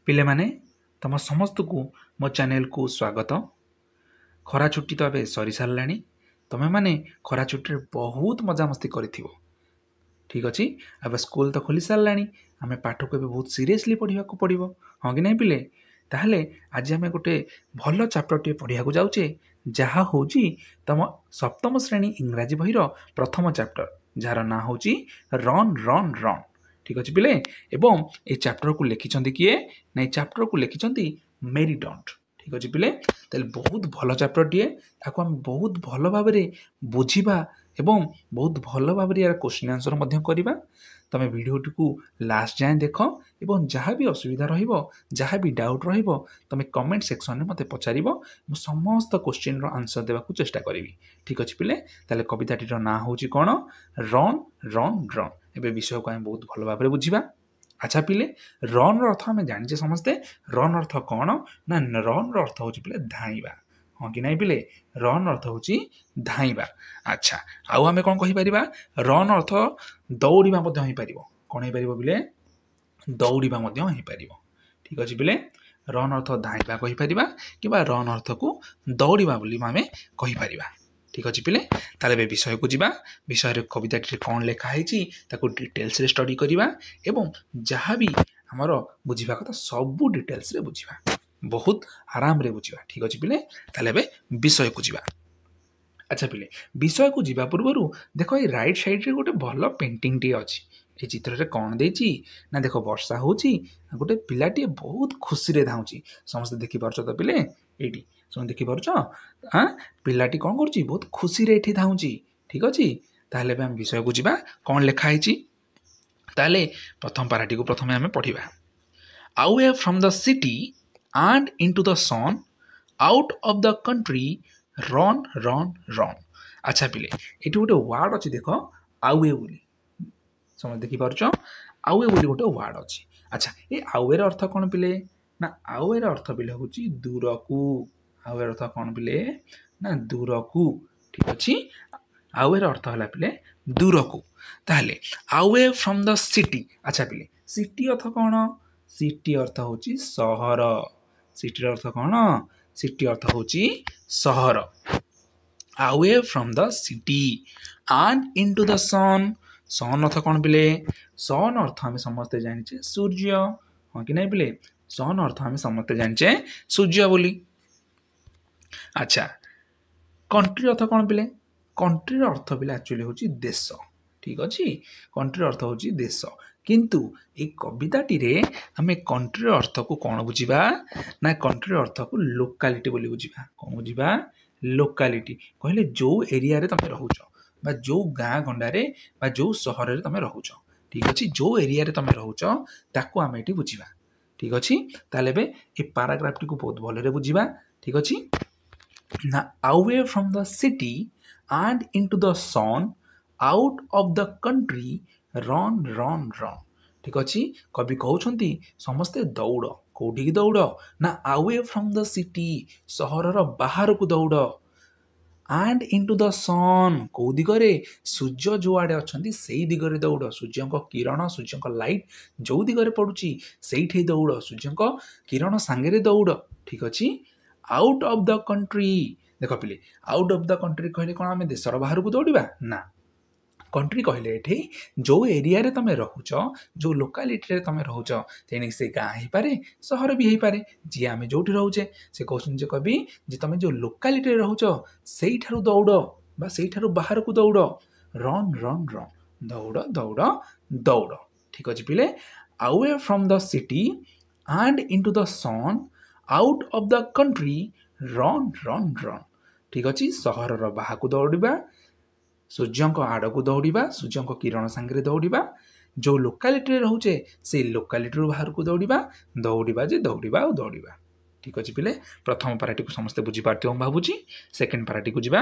पिले माने तम समस्त को मो चैनल को स्वागत। खरा छुट्टी तो ए सरी सारा तुम्हें माने खरा छुट्टी बहुत मजामस्ती कर ठीक अच्छे। अब स्कूल तो खोली सारा आम पाठ को बहुत सीरियसली पढ़ा पड़ो हाँ कि नहीं पिले। ताहले आज आम गोटे भल चैप्टर टे पढ़ा जाऊे जहाँ हूँ तुम सप्तम श्रेणी इंग्राजी बही प्रथम चैप्टर जार ना हूँ रन रन रन। ठीक अच्छे पिले एवं ये चैप्टर को लिखिं किए ना चैप्टर को लिखिं मेरी डंट। ठीक अच्छे पिले तेल बहुत भल चैप्टर टीए ताको आम बहुत भल भाव बुझा एवं बहुत भल भाव यार क्वेश्चन आंसर करवा। तुम वीडियोटी को लास्ट जाए देख एवं जहाँ भी असुविधा रहा भी डाउट तुम कमेंट सेक्शन में मत पचार समस्त क्वेश्चन आंसर देवाक चेष्टा करी। ठीक अच्छे पिले ताले कविताटीर ना हूँ कौन रन रन रन। ए विषय को आम बहुत भल भाव बुझा। अच्छा पिले रन अर्थ आम जाने समस्ते रन अर्थ कौन ना रन अर्थ हूँ पिले धाइबा हाँ कि नहीं पिले रन अर्थ हूँ धाइबा। अच्छा आउ आम कौन कहीपर रन अर्थ दौड़ा कौन हो पिले दौड़ा। ठीक अच्छे पिले रन अर्थ धाइबा कहीपर कि रन अर्थ को दौड़ा बोली आम कहीपर। ठीक अच्छे पिले ताले विषय को जीवा विषय कविता कौन लिखाई डिटेल्स रे स्टडी करवा एवं जहाँ भी आमर बुझा कथा सबू डिटेल्स रे बुझा बहुत आराम रे बुझा। ठीक अच्छे पिले ताले विषय को जीवा। अच्छा पिले विषय को जीवा पूर्व देख ये राइट साइड रे गोटे भल पेंटिंग टी अच्छी ये चित्र रे कौन देची ना देख वर्षा होची गोटे पिलाटी बहुत खुशी रे धाउची समस्त देखि पारछ तो पिले एटी समस्त देखि पारछ हाँ पिलाटी कौन करुची बहुत खुशी रे एठी धाउची। ठीक अच्छे ताहले आम विषय को जीवा कौन लिखाई ताहले प्रथम पाराटी को प्रथमे आम पढ़िबा away from the city and into the sun out of the country run run run. अच्छा पिले ये गोटे वार्ड अच्छी देख आवे बोली समझ देखी पार्छ आवे बोली गोटे वार्ड अच्छी। अच्छा ये आवेर अर्थ कौन पिले ना आवेर अर्थ पिले हूँ दूर को आवेर अर्थ कौन पिले ना दूर को। ठीक अच्छे आवेर अर्थ है पिले दूर को ताहले अवे फ्रॉम द सिटी। अच्छा पिले सिटी अर्थ कौन सिटी अर्थ हूँ सहर सिटी अर्थ कौन सिटी अर्थ हूँ सहर away from the city and into the sun sun अर्थ कौन पिले सन अर्थ आम समस्ते जाने सूर्य हाँ कि नहीं पिले सन अर्थ आम समस्ते जाने सूर्य बोली। अच्छा कंट्री अर्थ कौन पिले कंट्री अर्थ पिले एक्चुअली हूँ देश। ठीक अच्छे कंट्री अर्थ हूँ देश किंतु ये कविताटी रे आम कंट्री अर्थ को कौन बुझा ना कंट्री अर्थ को लोकालिटी बोली बुझा कौन बुझा लोकालिटी कहले जो एरिया रे तुम रहुच बा जो गाँ गंडारे बा जो सहर रे तुम रहुच। ठीक अच्छे जो एरिया रे तुम रहुच ताको आम ये बुझा। ठीक अच्छे ताले ये पाराग्राफ टी को बहुत भल बुझा। ठीक अच्छे ना away from the city and into the sun out of the country run run run. ठीक अच्छे कवि कहते समस्ते दौड़ कौटी दौड़ ना अवे फ्रॉम द सिटी सहर बाहर को दौड़ एंड इनटू द सन कौ दिगरे सूर्य जो आड़े अच्छा से दिगरे दौड़ सूर्य किरण सूर्य लाइट जो दिगरे पड़ुची से दौड़ सूर्य किरण सांगे दौड़। ठीक अच्छे आउट ऑफ द कंट्री देख पिले आउट ऑफ द कंट्री कहले कौन आम देशर बाहर को दौड़ा ना कंट्री कहले ये जो एरिया रे तुम रहुच जो लोकालिटी रे तुम रहुच तेणिक से गाँ हो पारे सहर भी हो पारे जी आम जो रोचे से कहते कवि जे तुम जो लोकालिटी रे रहुच से दौड़ बा से बाहर को दौड़ रन रन रन दौड़ दौड़ दौड़। ठीक अच्छे पिले away from the city and into the sun out of the country run run run. ठीक अच्छे सहर बाहर को दौड़ा सूर्य आड़ को दौड़ा सूर्य किरण सांगे दौड़ा जो लोकालिटी रोचे से लोकालिटी बाहर को दौड़ा दौड़ा जे दौड़ा और दौड़ा। ठीक अच्छे पिले प्रथम पाराटी को समस्ते बुझीपार भावुची सेकेंड पाराटी को जीवा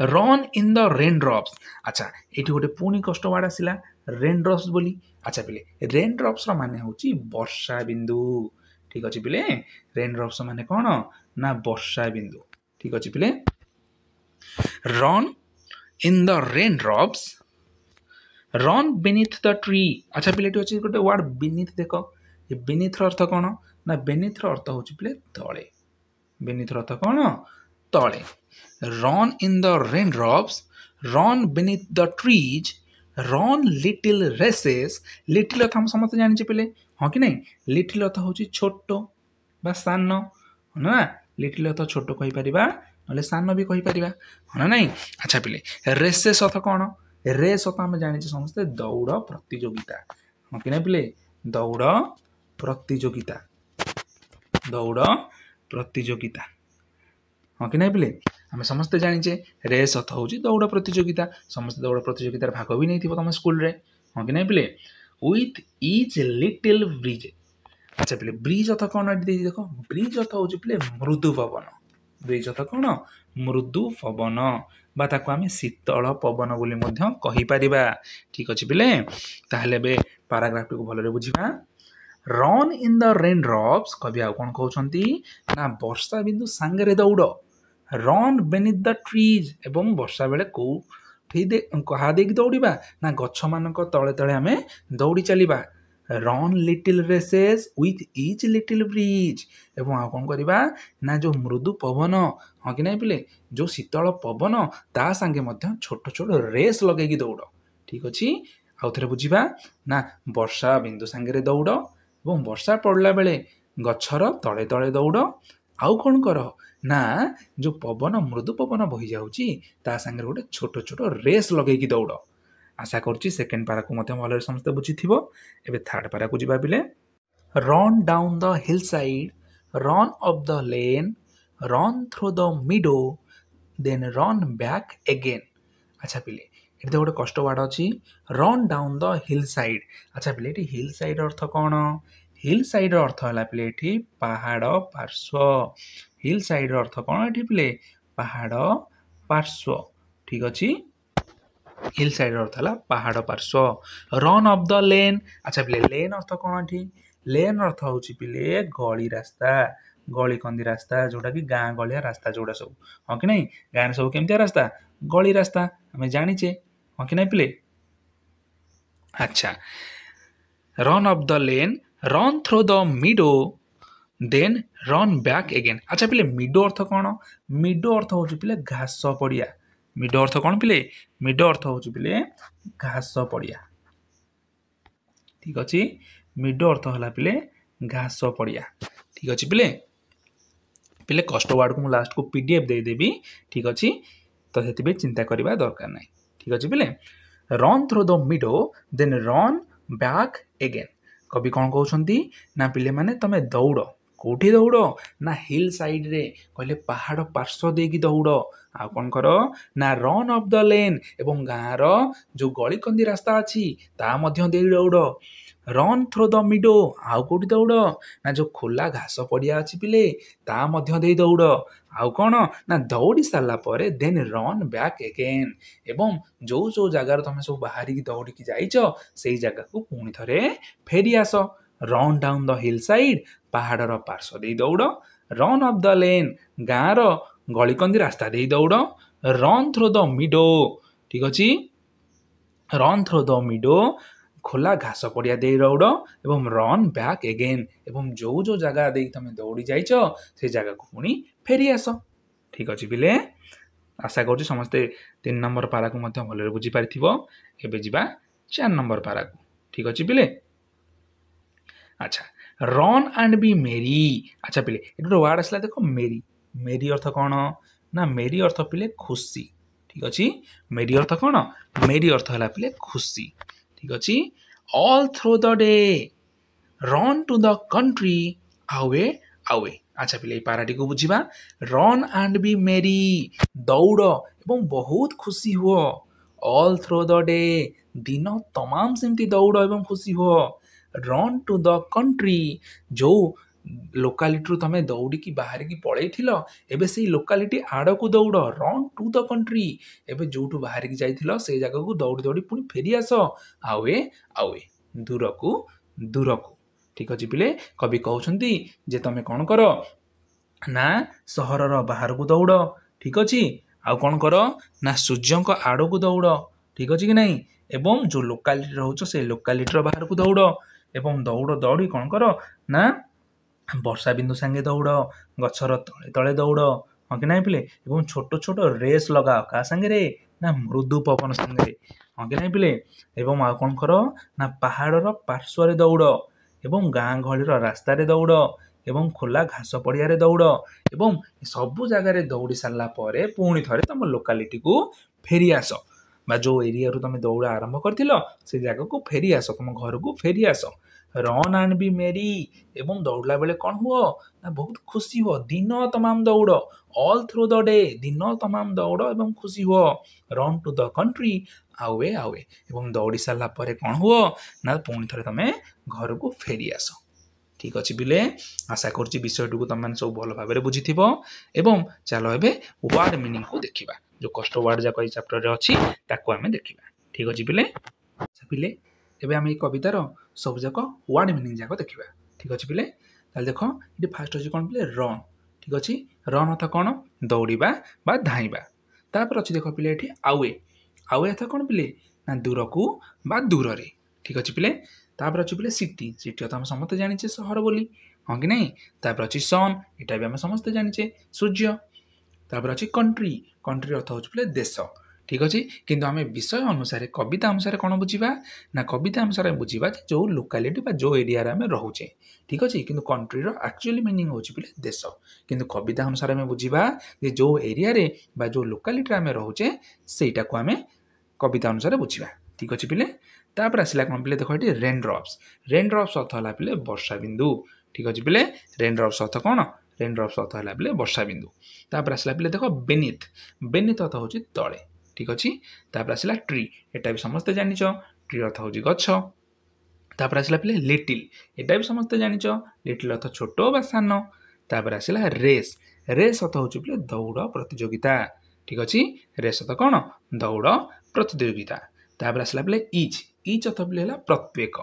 run in the rain drops. अच्छा ये गोटे पुणी कष्ट वार्ड आसला रेन ड्रॉप्स बोली। अच्छा पिले रेन ड्रॉप्स माने हूँ वर्षा बिंदु। ठीक अच्छे पिले रेन ड्रॉप्स माने कौन ना वर्षा बिंदु। ठीक अच्छे पिले run in the rain drops run beneath the tree. अच्छा पिले अच्छे गोटे वर्ड beneath देख ये beneath अर्थ कौन ना beneath अर्थ होची पिले तळे beneath अर्थ कौन तळे run in the raindrops run beneath the trees run little races little अर्थ हम समस्त जानि पिले हां कि नहीं little अर्थ होची छोटो बा सान ना लिटिल अर्थ छोट कहि परिबा नले सान भी कहि परिबा हना नहीं अच्छा पिले रेसेस अर्थ कोन रेस अर्थ हम जानि समस्त दौड़ प्रतियोगिता हां कि नहीं पिले दौड़ प्रतियोगिता हां कि नहीं पिले हम समस्त जानि रेस अर्थ होची दौड़ प्रतियोगिता समस्त दौड़ प्रतियोगितार भाग भी नहीं थिबो तम स्कूल रे हां कि नहीं पिले विथ ईच लिटिल ब्रिज अच्छा पिले ब्रिज अर्थ कौन देखो ब्रिज अर्थ होची पिले मृदु पवन ब्रिज अर्थ कौन मृदु पवन बा ताको आमे शीतल पवन बोली मध्य कहि परिबा ठीक अछि पिले ताहले बे पैराग्राफ को भलरे बुझिबा run in the rain drops कवि आ कोन कहउछंती ना वर्षा बिंदु सांगरे दौड़ रन बेनिथ द ट्रीज एवं वर्षा बेले को कहा देकी दौड़िबा ना गछ मानक तळे तळे आमे दौड़ी चलिबा run little races with each little bridge एवं आ कोन करबा ना जो मृदु पवन हां कि नहीं पिले जो शीतल पवन ता संगे मध्य छोट छोट रेस लगेगी दौड़ ठीक अछि आउ थरे बुझिबा ना वर्षा बिंदु संगे दौड़ एवं वर्षा पड़ला बेले गछर तळे तळे दौड़ आउ कोन कर ना जो पवन मृदु पवन बहि जाउची ता संगे गोटे छोट छोट रेस लगेगी दौड़ आशा करुच्ची सेकेंड पारा को मते भलरे समस्त बुझिथिबो एबे थर्ड पारा को जिबा बिले run down the hill side run up the lane run through the meadow then run back again अच्छा पिले एठी गोटे कष्ट वार्ड अछि run down the hill side अच्छा पिले एठी हिल साइड अर्थ कोन हिल साइड अर्थ हला पिले एठी पहाड़ पार्श्व हिल साइड अर्थ कोन एठी पिले पहाड़ पार्श्व ठीक अछि हिल साइड अर्थ हला पहाड़ पार्श्व रन अप द लेन अच्छा पिले लेन अर्थ कोन एठी लेन अर्थ होची पिले गली रास्ता गली कंदी रास्ता जोटा कि गाँ गलिया रास्ता जोड़ा सब हां कि नहीं गाँ सब केमतिया रास्ता गली रास्ता हमें जानिचे हां कि नहीं पिले अच्छा run up the lane run through the meadow then run back again अच्छा पिले मिडो अर्थ कोन मिडो अर्थ होची पिले घास पड़िया मिडो अर्थ कोन पिले मिडो अर्थ होची पिले घास पड़िया ठीक अछि मिडो अर्थ हला पिले घास पड़िया ठीक अछि पिले पिले कष्ट वार्ड को लास्ट को पीडीएफ दे देबी ठीक अछि तो हेतिबे चिंता करबा दरकार नै ठीक अछि पिले run through the meadow then run back again कवि कोन कहउछंती ना पिले माने तमे दौड़ कोठी दौड़ ना हिल साइड रे कहले पहाड़ पार्श्व देकी दौड़ आ कोन करो ना रन अप द लेन एवं गाँर जो गली कंदी रास्ता अछि ता मध्य दे दौड़ रन थ्रू द मिडो आउ कोठी दौड़ ना जो खोला घास पड़िया अछि पिले ता मध्य दे दौड़ आउ कोन ना दौड़ी साला परे देन रन बैक अगेन एवं जो जो जगार तमे सब बाहरी की दौड़ी की जाइछो सेही जगह को पुणी थरे फेरी आस run down the hill side पहाड़र पार्श्व दे दौड़ रन अप द लेन गाँर गलीकंदी रास्ता दे दौड़ रन थ्रू द मिडो ठीक अछि रन थ्रू द मिडो खोला घास पड़िया दे दौड़ एवं रन बैक अगेन एवं जो जो जगह दे तमे दौड़ी जाइछो से जगह को पुणी फेरी आस ठीक अछि पिले आशा करूँ समस्ते 3 नंबर पारा को मध्य भलरे बुझी पारिथिबो एबे जिबा 4 नंबर पारा को ठीक अछि पिले अच्छा रन एंड बी मेरी अच्छा पिले एटो वर्ड असला देखो मेरी मेरी अर्थ कोन ना मेरी अर्थ पिले खुशी ठीक अछि मेरी अर्थ कोन मेरी अर्थ हला पिले खुशी ठीक अछि all through the day run to the country away away अच्छा पिले पाराटी को बुझिबा रन एंड बी मेरी दौड़ एवं बहुत खुशी हो ऑल थ्रू द डे दिन तमाम सेमती दौड़ एवं खुशी हो रन टू द कंट्री जो लोकालिटी तमे दौड़ी की बाहर की पळै थिलो एबे सेही लोकालिटी आड़ को दौड़ रन टू द कंट्री एबे जोटू बाहर की जाइथिलो से जगह को दौड़ी दौड़ी पुनी फेरी आस आवे आवे दूर को ठीक अछि पिले कवि कहउछंती जे तमे कोन करो ना सहरर बाहर को दौड़ ठीक अछि आ कोन करो ना सूर्य को आड़ को दौड़ ठीक अछि कि नहीं एवं जो लोकालिटी रहउछ से लोकालिटी बाहर को दौड़ ଏବଂ ଦୌଡ଼ ଦୌଡ଼ି କ'ଣ କର ନା ବର୍ଷା ବିନ୍ଦୁ ସାଙ୍ଗେ ଦୌଡ଼, ଗଛର ତଳେ ତଳେ ଦୌଡ଼, ହଁ କି ନାହିଁ ପିଲେ? ଏବଂ ଛୋଟ ଛୋଟ ରେସ୍ ଲଗାଅ କାହା ସାଙ୍ଗରେ? ନା ମୃଦୁ ପବନ ସାଙ୍ଗରେ, ହଁ କି ନାହିଁ ପିଲେ? ଏବଂ ଆଉ କ'ଣ କର ନା ପାହାଡ଼ର ପାର୍ଶ୍ୱରେ ଦୌଡ଼ ଏବଂ ଗାଁ ଗହଳିର ରାସ୍ତାରେ ଦୌଡ଼ ଏବଂ ଖୋଲା ଘାସ ପଡ଼ିଆରେ ଦୌଡ଼ ଏବଂ ସବୁ ଜାଗାରେ ଦୌଡ଼ି ସାରିଲା ପରେ ପୁଣି ଥରେ ତମ ଲୋକାଲିଟିକୁ ଫେରି ଆସ ବା ଯେଉଁ ଏରିଆରୁ ତମେ ଦୌଡ଼ ଆରମ୍ଭ କରିଥିଲ ସେ ଜାଗାକୁ ଫେରି ଆସ, ତମ ଘରକୁ ଫେରି ଆସ। ରନ୍ ଆଣ୍ଡ ବି ମେରି ଏବଂ ଦୌଡ଼ିଲା ବେଳେ କ'ଣ ହୁଅ ନା ବହୁତ ଖୁସି ହୁଅ। ଦିନ ତମାମ ଦୌଡ଼, ଅଲ୍ ଥ୍ରୁ ଦ ଡେ, ଦିନ ତମାମ ଦୌଡ଼ ଏବଂ ଖୁସି ହୁଅ। Run to the country away away ଏବଂ ଦୌଡ଼ି ସାରିଲା ପରେ କ'ଣ ହୁଅ ନା ପୁଣି ଥରେ ତମେ ଘରକୁ ଫେରି ଆସ। ଠିକ୍ ଅଛି ପିଲେ, ଆଶା କରୁଛି ବିଷୟଟିକୁ ତମେମାନେ ସବୁ ଭଲ ଭାବରେ ବୁଝିଥିବ। ଏବଂ ଚାଲ ଏବେ ୱାର୍ଡ ମିନିଂକୁ ଦେଖିବା। ଯେଉଁ କଷ୍ଟ ୱାର୍ଡ ଯାକ ଏଇ ଚାପ୍ଟରରେ ଅଛି ତାକୁ ଆମେ ଦେଖିବା। ଠିକ୍ ଅଛି ପିଲେ? ପିଲେ ଏବେ ଆମେ ଏଇ କବିତାର ସବୁ ଯାକ ୱାର୍ଡ ମିନିଂ ଯାକ ଦେଖିବା। ଠିକ୍ ଅଛି ପିଲେ? ତାହେଲେ ଦେଖ ଏଠି ଫାଷ୍ଟ ଅଛି କ'ଣ ପିଲେ? ରନ୍। ଠିକ୍ ଅଛି, ରନ୍ ଅର୍ଥ କ'ଣ? ଦୌଡ଼ିବା ବା ଧାଇଁବା। ତାପରେ ଅଛି ଦେଖ ପିଲେ ଏଠି ଆୱେ। ଆୱେ ଅର୍ଥ କ'ଣ ପିଲେ? ନା ଦୂରକୁ ବା ଦୂରରେ। ଠିକ୍ ଅଛି ପିଲେ? ତାପରେ ଅଛି ପିଲେ ସିଟି। ସିଟି ଅର୍ଥ ଆମେ ସମସ୍ତେ ଜାଣିଛେ ସହର ବୋଲି, ହଁ କି ନାହିଁ? ତାପରେ ଅଛି ସନ୍, ଏଇଟା ବି ଆମେ ସମସ୍ତେ ଜାଣିଛେ ସୂର୍ଯ୍ୟ। ତାପରେ ଅଛି କଣ୍ଟ୍ରି। କଣ୍ଟ୍ରି ଅର୍ଥ ହେଉଛି ପିଲେ ଦେଶ। ଠିକ୍ ଅଛି, କିନ୍ତୁ ଆମେ ବିଷୟ ଅନୁସାରେ କବିତା ଅନୁସାରେ କ'ଣ ବୁଝିବା ନା କବିତା ଅନୁସାରେ ବୁଝିବା ଯେ ଯେଉଁ ଲୋକାଲିଟି ବା ଯେଉଁ ଏରିଆରେ ଆମେ ରହୁଛେ। ଠିକ୍ ଅଛି, କିନ୍ତୁ କଣ୍ଟ୍ରିର ଆକ୍ଚୁଆଲି ମିନିଂ ହେଉଛି ପିଲେ ଦେଶ। କିନ୍ତୁ କବିତା ଅନୁସାରେ ଆମେ ବୁଝିବା ଯେ ଯେଉଁ ଏରିଆରେ ବା ଯେଉଁ ଲୋକାଲିଟିରେ ଆମେ ରହୁଛେ ସେଇଟାକୁ ଆମେ କବିତା ଅନୁସାରେ ବୁଝିବା। ଠିକ୍ ଅଛି ପିଲେ? ତାପରେ ଆସିଲା କ'ଣ ପିଲେ? ଦେଖ ଏଠି ରେନ୍ ଡ୍ରପ୍ସ। ରେନ୍ ଡ୍ରପ୍ସ ଅର୍ଥ ହେଲା ପିଲେ ବର୍ଷା ବିନ୍ଦୁ। ଠିକ୍ ଅଛି ପିଲେ? ରେନ୍ ଡ୍ରପ୍ସ ଅର୍ଥ କ'ଣ? ରେନ୍ ଡ୍ରପ୍ସ ଅର୍ଥ ହେଲା ପିଲେ ବର୍ଷା ବିନ୍ଦୁ। ତାପରେ ଆସିଲା ପିଲେ ଦେଖ ବେନିଥ୍। ବେନିଥ୍ ଅର୍ଥ ହେଉଛି ତଳେ। ଠିକ୍ ଅଛି, ତାପରେ ଆସିଲା ଟ୍ରି। ଏଟା ବି ସମସ୍ତେ ଜାଣିଛ, ଟ୍ରି ଅର୍ଥ ହେଉଛି ଗଛ। ତାପରେ ଆସିଲା ପିଲେ ଲିଟିଲ୍। ଏଟା ବି ସମସ୍ତେ ଜାଣିଛ, ଲିଟିଲ୍ ଅର୍ଥ ଛୋଟ ବା ସାନ। ତାପରେ ଆସିଲା ରେସ୍। ରେସ୍ ଅର୍ଥ ହେଉଛି ପିଲେ ଦୌଡ଼ ପ୍ରତିଯୋଗିତା। ଠିକ୍ ଅଛି, ରେସ୍ ଅର୍ଥ କ'ଣ? ଦୌଡ଼ ପ୍ରତିଯୋଗିତା। ତାପରେ ଆସିଲା ପିଲେ ଇଚ୍। ଇଚ୍ ଅର୍ଥ ପିଲେ ହେଲା ପ୍ରତ୍ୟେକ।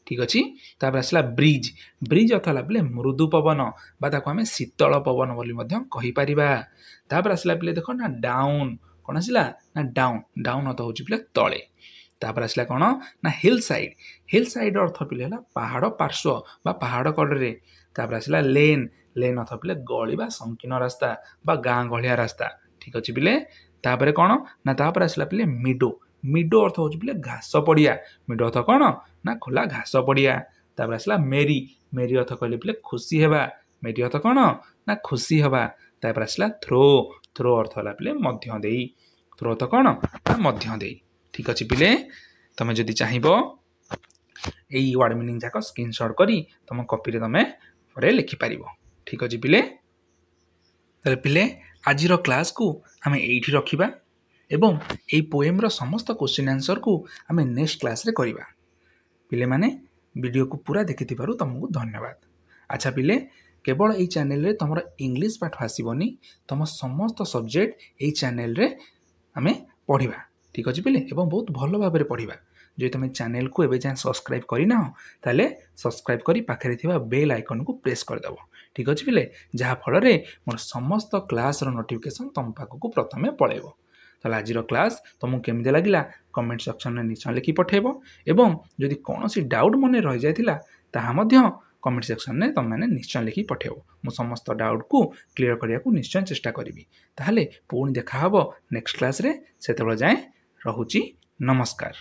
ଠିକ୍ ଅଛି, ତାପରେ ଆସିଲା ବ୍ରିଜ୍। ବ୍ରିଜ୍ ଅର୍ଥ ହେଲା ପିଲେ ମୃଦୁ ପବନ ବା ତାକୁ ଆମେ ଶୀତଳ ପବନ ବୋଲି ମଧ୍ୟ କହିପାରିବା। ତାପରେ ଆସିଲା ପିଲେ ଦେଖ ନା ଡାଉନ୍। କ'ଣ ଆସିଲା? ନା ଡାଉନ୍। ଡାଉନ୍ ଅର୍ଥ ହେଉଛି ପିଲେ ତଳେ। ତାପରେ ଆସିଲା କ'ଣ ନା ହିଲ୍ ସାଇଡ୍। ହିଲ୍ ସାଇଡ୍ ଅର୍ଥ ପିଲେ ହେଲା ପାହାଡ଼ ପାର୍ଶ୍ୱ ବା ପାହାଡ଼ କଡ଼ରେ। ତାପରେ ଆସିଲା ଲେନ୍। ଲେନ୍ ଅର୍ଥ ପିଲେ ଗଳି ବା ସଂକୀର୍ଣ୍ଣ ରାସ୍ତା ବା ଗାଁ ଗହଳିଆ ରାସ୍ତା। ଠିକ୍ ଅଛି ପିଲେ? ତାପରେ କ'ଣ ନା ତାପରେ ଆସିଲା ପିଲେ ମିଡୋ। ମିଡୋ ଅର୍ଥ ହେଉଛି ପିଲେ ଘାସ ପଡ଼ିଆ। ମିଡୋ ଅର୍ଥ କ'ଣ ନା ଖୋଲା ଘାସ ପଡ଼ିଆ। ତାପରେ ଆସିଲା ମେରି। ମେରି ଅର୍ଥ କହିଲେ ପିଲେ ଖୁସି ହେବା। ମେରି ଅର୍ଥ କ'ଣ ନା ଖୁସି ହେବା। ତାପରେ ଆସିଲା ଥ୍ରୋ। ଥ୍ରୋ ଅର୍ଥ ହେଲା ପିଲେ ମଧ୍ୟ ଦେଇ। ଥ୍ରୋ ଅର୍ଥ କ'ଣ ନା ମଧ୍ୟ ଦେଇ। ଠିକ୍ ଅଛି ପିଲେ? ତମେ ଯଦି ଚାହିଁବ ଏଇ ୱାର୍ଡ ମିନିଂ ଯାକ ସ୍କ୍ରିନଶଟ୍ କରି ତମ କପିରେ ତମେ ପରେ ଲେଖିପାରିବ। ଠିକ୍ ଅଛି ପିଲେ? ତାହେଲେ ପିଲେ ଆଜିର କ୍ଲାସ୍କୁ ଆମେ ଏଇଠି ରଖିବା ଏବଂ ଏଇ ପୋଏମ୍ର ସମସ୍ତ କ୍ୱେଶ୍ଚିନ୍ ଆନ୍ସର୍କୁ ଆମେ ନେକ୍ସଟ କ୍ଲାସ୍ରେ କରିବା। ପିଲେମାନେ ଭିଡ଼ିଓକୁ ପୁରା ଦେଖିଥିବାରୁ ତୁମକୁ ଧନ୍ୟବାଦ। ଆଚ୍ଛା ପିଲେ, କେବଳ ଏଇ ଚ୍ୟାନେଲରେ ତୁମର ଇଂଲିଶ ପାଠ ଆସିବନି, ତୁମ ସମସ୍ତ ସବଜେକ୍ଟ ଏଇ ଚ୍ୟାନେଲରେ ଆମେ ପଢ଼ିବା। ଠିକ୍ ଅଛି ପିଲେ? ଏବଂ ବହୁତ ଭଲ ଭାବରେ ପଢ଼ିବା। ଯଦି ତୁମେ ଚ୍ୟାନେଲକୁ ଏବେ ଯାଏଁ ସବସ୍କ୍ରାଇବ୍ କରିନାହ ତାହେଲେ ସବସ୍କ୍ରାଇବ୍ କରି ପାଖରେ ଥିବା ବେଲ୍ ଆଇକନ୍କୁ ପ୍ରେସ୍ କରିଦେବ। ଠିକ୍ ଅଛି ପିଲେ? ଯାହାଫଳରେ ମୋର ସମସ୍ତ କ୍ଲାସ୍ର ନୋଟିଫିକେସନ୍ ତୁମ ପାଖକୁ ପ୍ରଥମେ ପଳାଇବ। ତାହେଲେ ଆଜିର କ୍ଲାସ୍ ତୁମକୁ କେମିତି ଲାଗିଲା କମେଣ୍ଟ ସେକ୍ସନରେ ନିଶ୍ଚୟ ଲେଖି ପଠାଇବ ଏବଂ ଯଦି କୌଣସି ଡାଉଟ୍ ମନେ ରହିଯାଇଥିଲା ତାହା ମଧ୍ୟ କମେଣ୍ଟ ସେକ୍ସନରେ ତୁମେମାନେ ନିଶ୍ଚୟ ଲେଖି ପଠାଇବ। ମୁଁ ସମସ୍ତ ଡାଉଟ୍କୁ କ୍ଲିୟର କରିବାକୁ ନିଶ୍ଚୟ ଚେଷ୍ଟା କରିବି। ତାହେଲେ ପୁଣି ଦେଖାହେବ ନେକ୍ସଟ କ୍ଲାସ୍ରେ। ସେତେବେଳେ ଯାଏଁ ରହୁଛି, ନମସ୍କାର।